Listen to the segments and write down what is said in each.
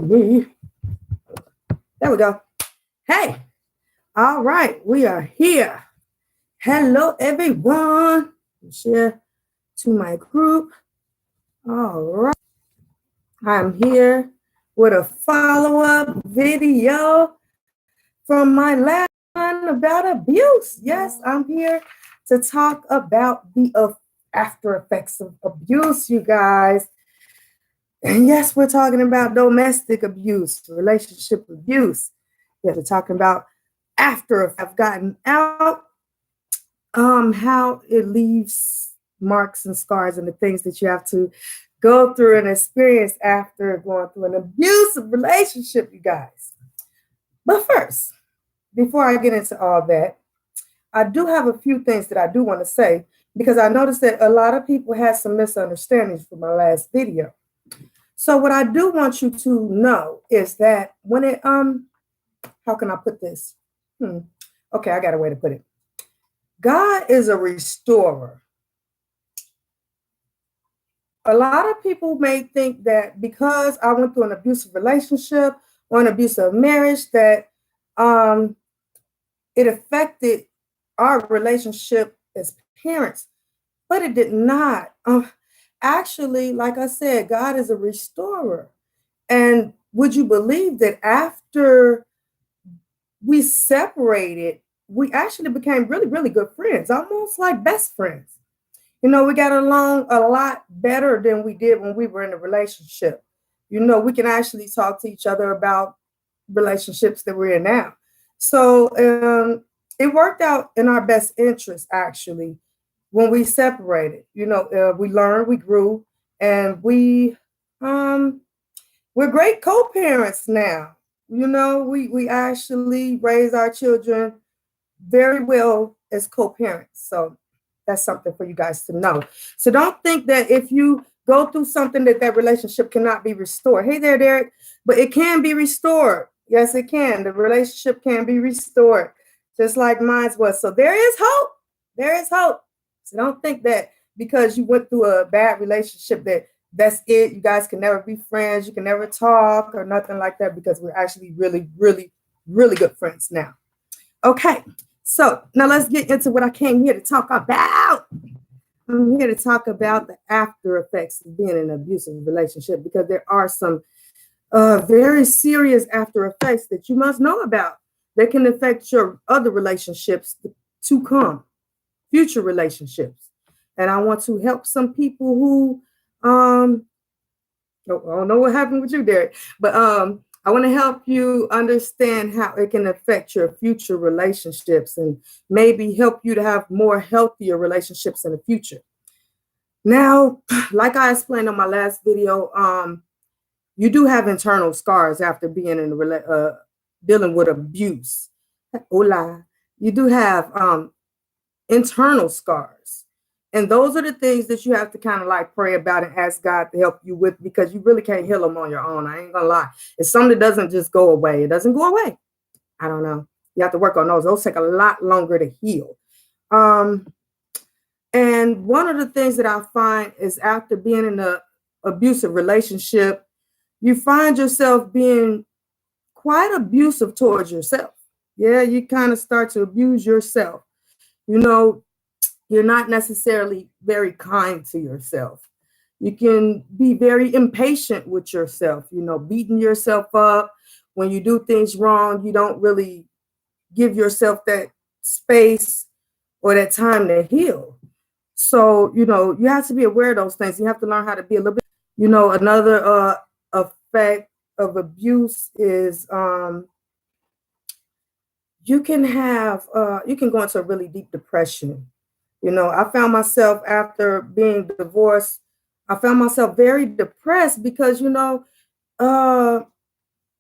me. There we go. Hey, all right, we are here. Hello, everyone. Share to my group. All right, I'm here with a follow-up video from my last one about abuse. Yes, I'm here to talk about the after effects of abuse, you guys. And yes, we're talking about domestic abuse, relationship abuse. Yes, we're talking about after I've gotten out, how it leaves marks and scars and the things that you have to go through and experience after going through an abusive relationship, you guys. But first, before I get into all that, I do have a few things that I do want to say because I noticed that a lot of people had some misunderstandings from my last video. So what I do want you to know is that when it, how can I put this? Okay, I got a way to put it. God is a restorer. A lot of people may think that because I went through an abusive relationship or an abusive marriage that it affected our relationship as parents, but it did not. Actually, like I said, God is a restorer. And would you believe that after we separated, we actually became really, really good friends, almost like best friends. You know, we got along a lot better than we did when we were in a relationship. You know, we can actually talk to each other about relationships that we're in now. So it worked out in our best interest, actually, when we separated. You know, we learned, we grew, and we're great co-parents now. You know, we actually raise our children very well as co-parents. So that's something for you guys to know. So don't think that if you go through something that relationship cannot be restored. Hey there, Derek, but it can be restored. Yes, it can. The relationship can be restored, just like mine was. So there is hope. There is hope. So don't think that because you went through a bad relationship that's it. You guys can never be friends. You can never talk or nothing like that, because we're actually really, really, really good friends now. Okay, so now let's get into what I came here to talk about. I'm here to talk about the after effects of being in an abusive relationship, because there are some very serious after effects that you must know about that can affect your other relationships to come, future relationships. And I want to help some people who, I don't know what happened with you, Derek, but I want to help you understand how it can affect your future relationships and maybe help you to have more healthier relationships in the future. Now, like I explained on my last video, you do have internal scars after being in dealing with abuse. Hola. You do have internal scars. And those are the things that you have to kind of like pray about and ask God to help you with, because you really can't heal them on your own. I ain't gonna lie. It's something that doesn't just go away. It doesn't go away. I don't know. You have to work on those. Those take a lot longer to heal. And one of the things that I find is after being in an abusive relationship, you find yourself being quite abusive towards yourself. Yeah, you kind of start to abuse yourself. You know, you're not necessarily very kind to yourself. You can be very impatient with yourself, you know, beating yourself up. When you do things wrong, you don't really give yourself that space or that time to heal. So, you know, you have to be aware of those things. You have to learn how to be a little bit, you know, another effect of abuse is you can go into a really deep depression. You know, I found myself after being divorced, I found myself very depressed because, you know,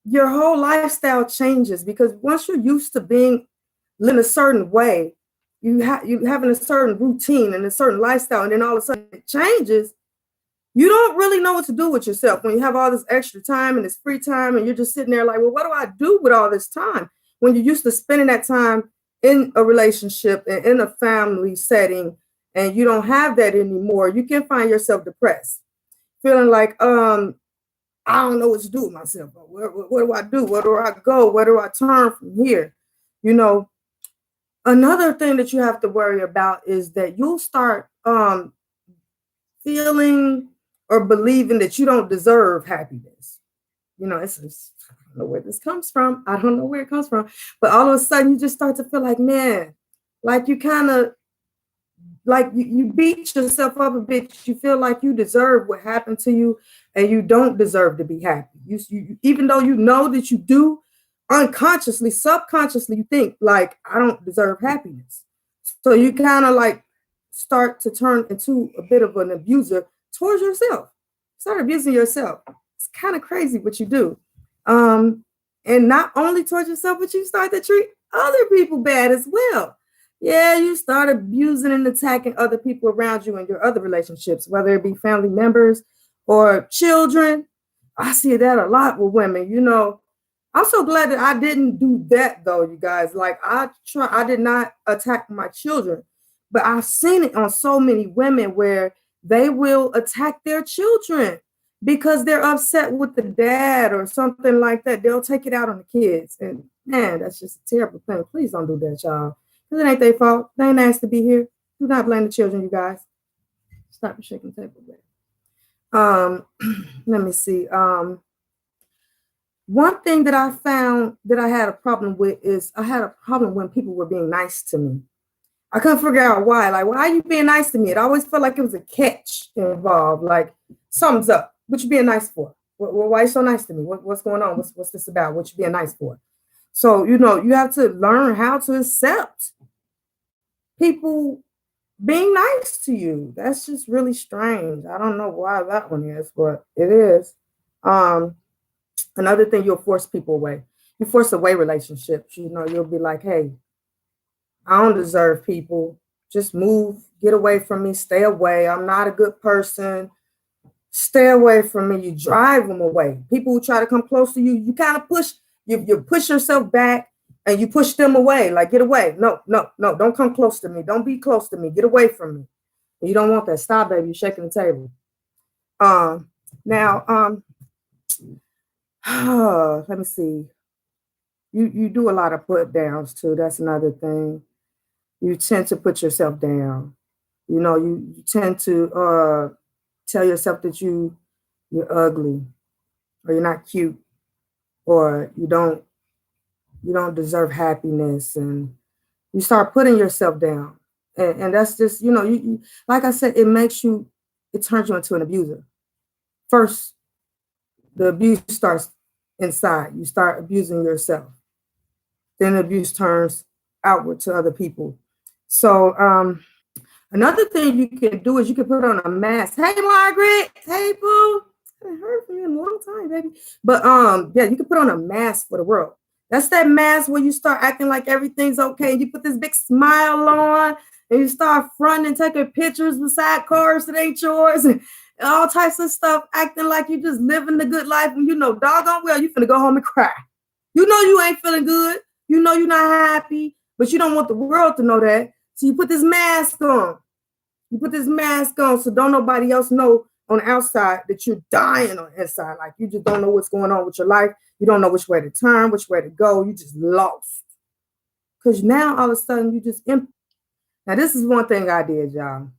your whole lifestyle changes, because once you're used to being living a certain way, you having a certain routine and a certain lifestyle, and then all of a sudden it changes. You don't really know what to do with yourself when you have all this extra time and this free time, and you're just sitting there like, well, what do I do with all this time? When you're used to spending that time in a relationship and in a family setting, and you don't have that anymore, you can find yourself depressed, feeling like I don't know what to do with myself. What do I do? Where do I go? Where do I turn from here? You know, another thing that you have to worry about is that you'll start feeling or believing that you don't deserve happiness. You know, I don't know where this comes from. I don't know where it comes from. But all of a sudden, you just start to feel like, man, like you kind of like you beat yourself up a bit. You feel like you deserve what happened to you, and you don't deserve to be happy. Even though you know that you do, unconsciously, subconsciously, you think like I don't deserve happiness. So you kind of like start to turn into a bit of an abuser towards yourself. Start abusing yourself. It's kind of crazy what you do. And not only towards yourself, but you start to treat other people bad as well. Yeah, you start abusing and attacking other people around you in your other relationships, whether it be family members or children. I see that a lot with women. You know, I'm so glad that I didn't do that though, you guys. Like I did not attack my children, but I've seen it on so many women where they will attack their children because they're upset with the dad or something like that. They'll take it out on the kids. And man, that's just a terrible thing. Please don't do that, y'all. Because it ain't their fault. They ain't asked to be here. Do not blame the children, you guys. Stop the shaking table there. Let me see. One thing that I found that I had a problem with is I had a problem when people were being nice to me. I couldn't figure out why. Like, why are you being nice to me? It always felt like it was a catch involved. Like, something's up. What you being nice for? Why are you so nice to me? What's going on? What's this about? What you being nice for? So, you know, you have to learn how to accept people being nice to you. That's just really strange. I don't know why that one is, but it is. Another thing, you'll force people away. You force away relationships. You know, you'll be like, hey, I don't deserve people. Just move, get away from me, stay away. I'm not a good person. Stay away from me. You drive them away. People who try to come close to you, you kind of push, you push yourself back and you push them away. Like, get away. No, don't come close to me. Don't be close to me. Get away from me. You don't want that. Stop, baby. You're shaking the table. Now, let me see. You do a lot of put downs too. That's another thing. You tend to put yourself down. You know, you tend to tell yourself that you're ugly, or you're not cute, or you don't deserve happiness, and you start putting yourself down. And that's just, you know, you like I said, it turns you into an abuser. First, the abuse starts inside. You start abusing yourself. Then the abuse turns outward to other people. So another thing you can do is you can put on a mask. Hey, Margaret. Hey, Boo. I haven't heard from you in a long time, baby. But yeah, you can put on a mask for the world. That's that mask where you start acting like everything's okay. You put this big smile on and you start fronting and taking pictures beside cars that ain't yours and all types of stuff, acting like you just living the good life. And you know, doggone well, you finna go home and cry. You know you ain't feeling good. You know you're not happy, but you don't want the world to know that. So you put this mask on. You put this mask on so don't nobody else know on the outside that you're dying on the inside. Like you just don't know what's going on with your life. You don't know which way to turn, which way to go. You just lost. Because now all of a sudden you just empty. Now this is one thing I did, y'all.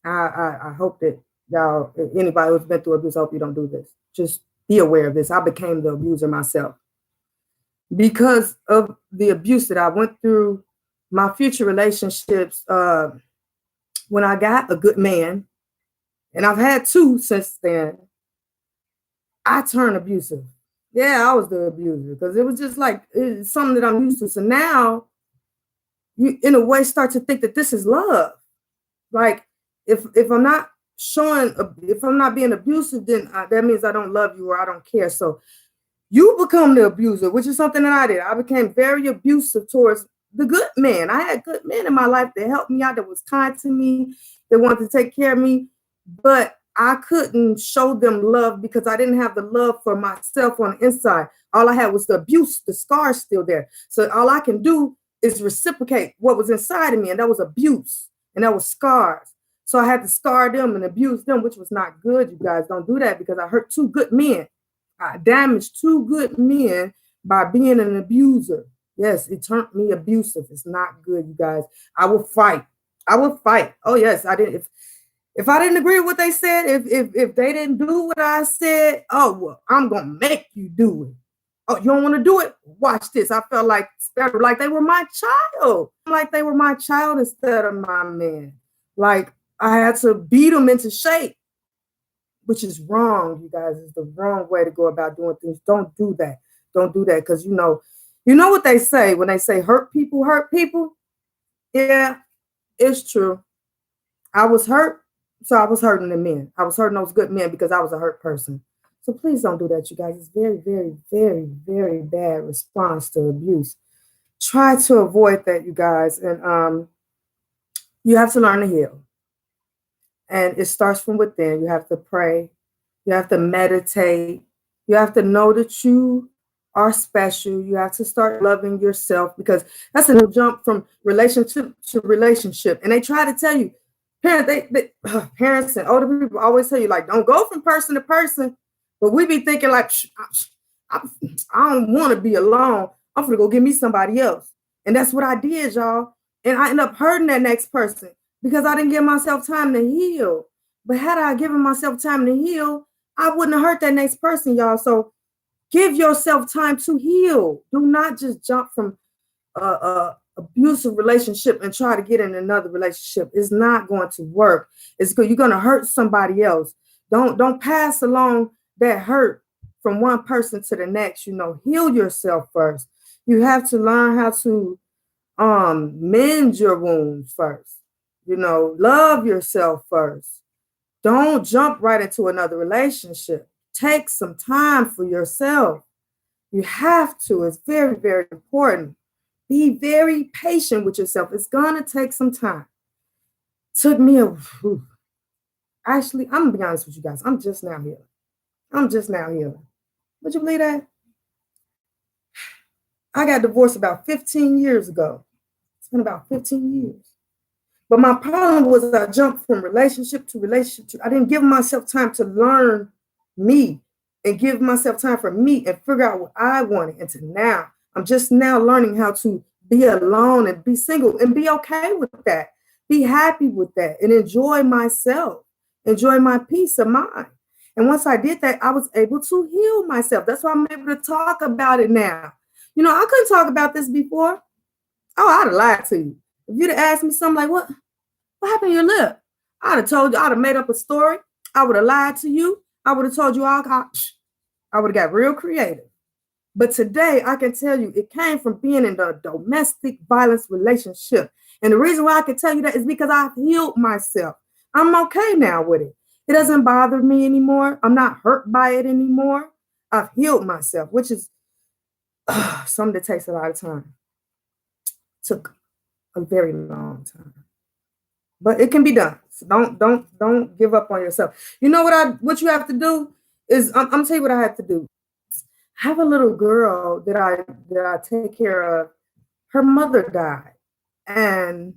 I hope that y'all, anybody who's been through abuse, I hope you don't do this. Just be aware of this. I became the abuser myself. Because of the abuse that I went through, my future relationships, when I got a good man, and I've had two since then, I turned abusive. Yeah, I was the abuser because it was just like it's something that I'm used to. So now you, in a way, start to think that this is love. Like if I'm not if I'm not being abusive, then that means I don't love you or I don't care. So you become the abuser, which is something that I did. I became very abusive towards the good men. I had good men in my life that helped me out, that was kind to me, that wanted to take care of me. But I couldn't show them love because I didn't have the love for myself on the inside. All I had was the abuse, the scars still there. So all I can do is reciprocate what was inside of me, and that was abuse, and that was scars. So I had to scar them and abuse them, which was not good. You guys don't do that, because I hurt two good men. I damaged two good men by being an abuser. Yes, it turned me abusive. It's not good, you guys. I will fight. I will fight. Oh yes, I did. If I didn't agree with what they said, if they didn't do what I said, oh well, I'm gonna make you do it. Oh, you don't want to do it? Watch this. I felt like they were my child. Like they were my child instead of my man. Like I had to beat them into shape, which is wrong, you guys. It's the wrong way to go about doing things. Don't do that. Don't do that, because you know what they say when they say hurt people hurt people. Yeah, it's true. I was hurt, so I was hurting the men. I was hurting those good men because I was a hurt person. So please don't do that, you guys. It's very, very, very, very bad response to abuse. Try to avoid that, you guys. And you have to learn to heal. And it starts from within. You have to pray. You have to meditate. You have to know that you are special. You have to start loving yourself, because that's a new jump from relationship to relationship. And they try to tell you, parents and older people always tell you, like, don't go from person to person. But we be thinking like, I don't want to be alone. I'm going to go get me somebody else. And that's what I did, y'all. And I end up hurting that next person because I didn't give myself time to heal. But had I given myself time to heal, I wouldn't have hurt that next person, y'all. So give yourself time to heal. Do not just jump from abusive relationship and try to get in another relationship. It's not going to work. It's good. You're going to hurt somebody else. Don't pass along that hurt from one person to the next. Heal yourself first. You have to learn how to mend your wounds first. Love yourself first. Don't jump right into another relationship. Take some time for yourself. You have to. It's very, very important. Be very patient with yourself. It's going to take some time. Took me actually, I'm going to be honest with you guys. I'm just now healing. Would you believe that? I got divorced about 15 years ago. It's been about 15 years. But my problem was I jumped from relationship to relationship. I didn't give myself time to learn me and give myself time for me and figure out what I wanted. And to now, I'm just now learning how to be alone and be single and be okay with that. Be happy with that and enjoy myself, enjoy my peace of mind. And once I did that, I was able to heal myself. That's why I'm able to talk about it now. I couldn't talk about this before. Oh, I'd have lied to you. If you'd have asked me something like, what happened to your lip? I'd have told you, I'd have made up a story. I would have lied to you. I would have told you all. I would have got real creative. But today, I can tell you it came from being in the domestic violence relationship. And the reason why I can tell you that is because I've healed myself. I'm okay now with it. It doesn't bother me anymore. I'm not hurt by it anymore. I've healed myself, which is something that takes a lot of time. Took a very long time. But it can be done. So don't give up on yourself. You know what you have to do is I'm gonna tell you what I have to do. I have a little girl that I take care of. Her mother died. And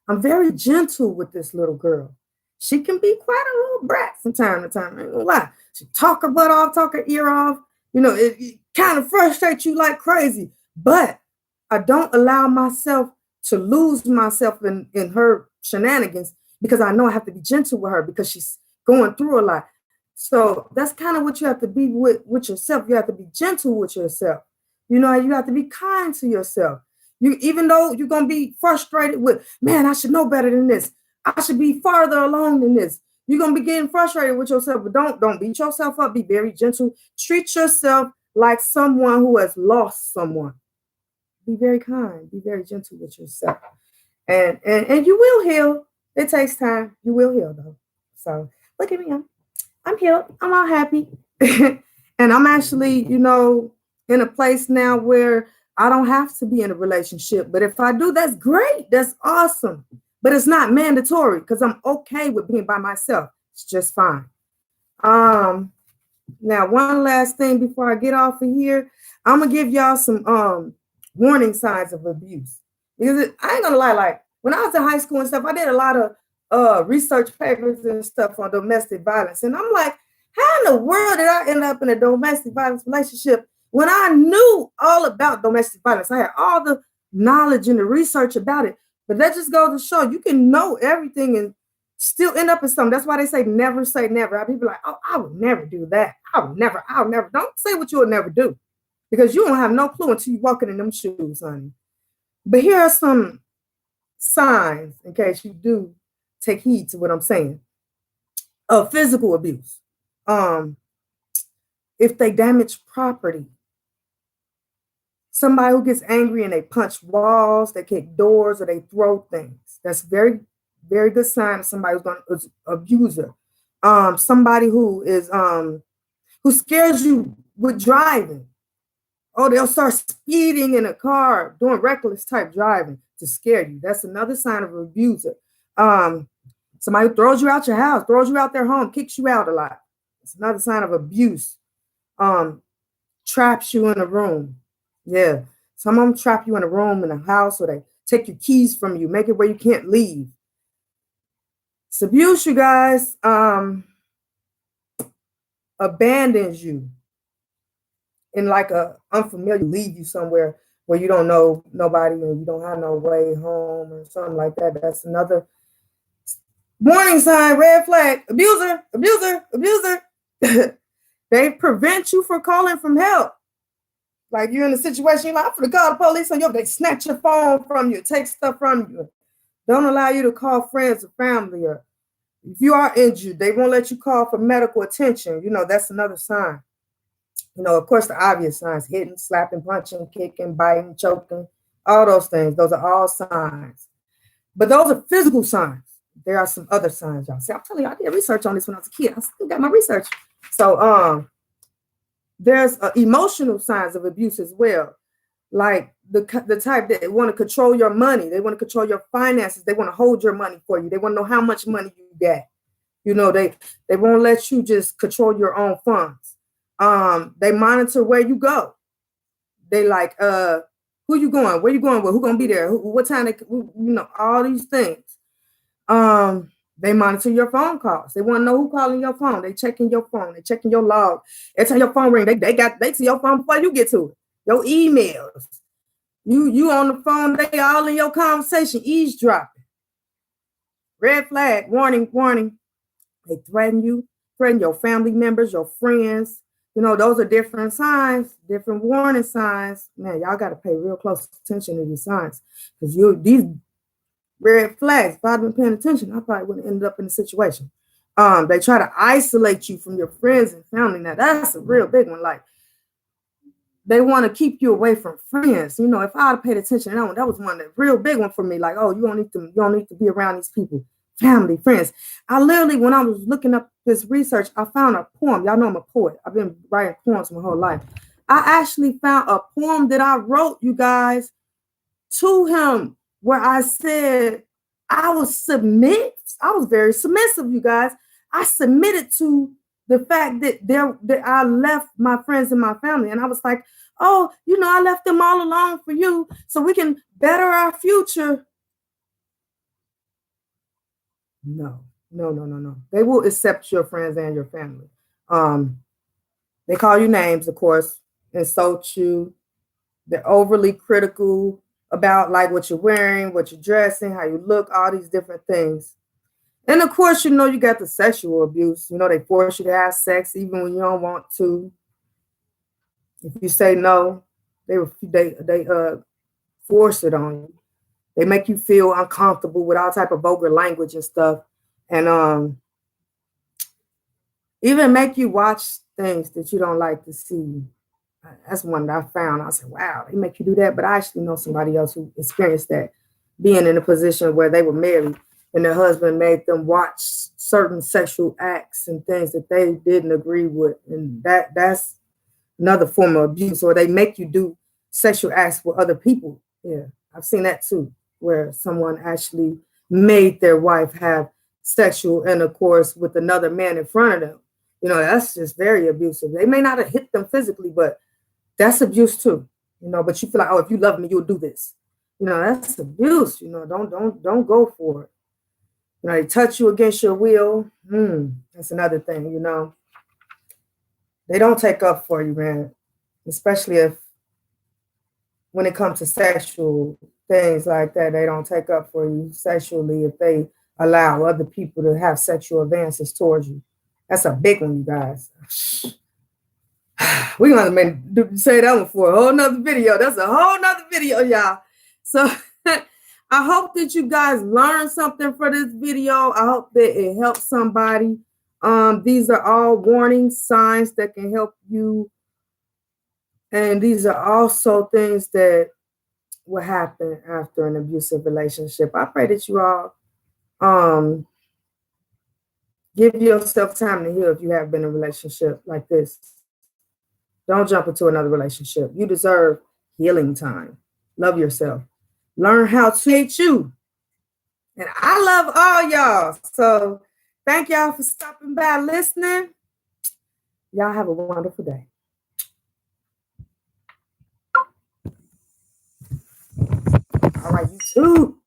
I'm very gentle with this little girl. She can be quite a little brat from time to time. I ain't gonna lie. She talk her butt off, talk her ear off. It kind of frustrates you like crazy. But I don't allow myself to lose myself in her shenanigans, because I know I have to be gentle with her because she's going through a lot. So that's kind of what you have to be with yourself. You have to be gentle with yourself. You have to be kind to yourself. Even though you're going to be frustrated with, man, I should know better than this. I should be farther along than this. You're going to be getting frustrated with yourself, but don't beat yourself up. Be very gentle. Treat yourself like someone who has lost someone. Be very kind. Be very gentle with yourself. And you will heal. It takes time. You will heal, though. So look at me. I'm healed. I'm all happy. And I'm actually, in a place now where I don't have to be in a relationship. But if I do, that's great. That's awesome. But it's not mandatory, because I'm okay with being by myself. It's just fine. Now, one last thing before I get off of here, I'm going to give y'all some warning signs of abuse. Because I ain't going to lie, like when I was in high school and stuff, I did a lot of research papers and stuff on domestic violence. And I'm like, how in the world did I end up in a domestic violence relationship when I knew all about domestic violence? I had all the knowledge and the research about it. But that just goes to show you can know everything and still end up in something. That's why they say never say never. People are like, oh, I would never do that. I'll never. Don't say what you'll never do, because you don't have no clue until you're walking in them shoes, honey. But here are some signs, in case you do take heed to what I'm saying, of physical abuse. If they damage property, somebody who gets angry and they punch walls, they kick doors, or they throw things, that's very, very good sign of somebody who's going to abuser. Somebody who is who scares you with driving. Oh, they'll start speeding in a car, doing reckless type driving to scare you. That's another sign of an abuser. Somebody who throws you out your house, throws you out their home, kicks you out a lot. It's another sign of abuse. Traps you in a room. Yeah. Some of them trap you in a room, in a house, or they take your keys from you, make it where you can't leave. It's abuse, you guys. Abandons you in like a unfamiliar, leave you somewhere where you don't know nobody and you don't have no way home or something like that. That's another warning sign, red flag. Abuser, abuser, abuser. They prevent you from calling from help. Like you're in a situation, you're like, I'm gonna call the police on you. They snatch your phone from you, take stuff from you. Don't allow you to call friends or family. Or if you are injured, they won't let you call for medical attention. You know, that's another sign. You know, of course, the obvious signs: hitting, slapping, punching, kicking, biting, choking, all those things. Those are all signs. But those are physical signs. There are some other signs, y'all. See, I'm telling you, I did research on this when I was a kid. I still got my research. So there's emotional signs of abuse as well. Like the type that want to control your money. They want to control your finances. They want to hold your money for you. They want to know how much money you get. You know, they won't let you just control your own funds. They monitor where you go. They like, who you going? Where you going with? Who gonna be there? What time? You know, all these things. They monitor your phone calls. They want to know who calling your phone. They checking your phone. They checking your log. Every time your phone ring, they see your phone before you get to it. Your emails. You on the phone, they all in your conversation, eavesdropping. Red flag, warning, warning. They threaten you, threaten your family members, your friends. You know, those are different signs, different warning signs. Man, y'all got to pay real close attention to these signs, because these red flags, if I'd been paying attention, I probably wouldn't end up in a situation. They try to isolate you from your friends and family. Now, that's a real big one. Like, they want to keep you away from friends. You know, if I had paid attention, that was one, that real big one for me. Like, oh, you don't need to be around these people, family, friends. I literally, when I was looking up this research, I found a poem. Y'all know I'm a poet. I've been writing poems my whole life. I actually found a poem that I wrote, you guys, to him, where I said I was very submissive, you guys. I submitted to the fact that I left my friends and my family. And I was like, oh, you know, I left them all alone for you so we can better our future. No. They will accept your friends and your family. They call you names, of course, insult you. They're overly critical about like what you're wearing, what you're dressing, how you look, all these different things. And of course, you know, you got the sexual abuse. You know, they force you to have sex even when you don't want to. If you say no, they force it on you. They make you feel uncomfortable with all type of vulgar language and stuff. And even make you watch things that you don't like to see. That's one that I found. I said, wow, they make you do that. But I actually know somebody else who experienced that, being in a position where they were married and their husband made them watch certain sexual acts and things that they didn't agree with. And that's another form of abuse. Or they make you do sexual acts with other people. Yeah, I've seen that too, where someone actually made their wife have sexual intercourse with another man in front of them. You know, that's just very abusive. They may not have hit them physically, but that's abuse too. You know, but you feel like, oh, if you love me, you'll do this. You know, that's abuse. You know, don't go for it. You know, they touch you against your will. That's another thing, you know. They don't take up for you, man. Especially if when it comes to sexual things like that, they don't take up for you sexually if they allow other people to have sexual advances towards you. That's a big one, you guys. We're gonna say that one for a whole nother video. That's a whole nother video, y'all. So I hope that you guys learned something for this video. I hope that it helps somebody. These are all warning signs that can help you. And these are also things that will happen after an abusive relationship. I pray that you all give yourself time to heal if you have been in a relationship like this. Don't jump into another relationship. You deserve healing time. Love yourself. Learn how to hate you. And I love all y'all. So thank y'all for stopping by listening. Y'all have a wonderful day. All right, you too.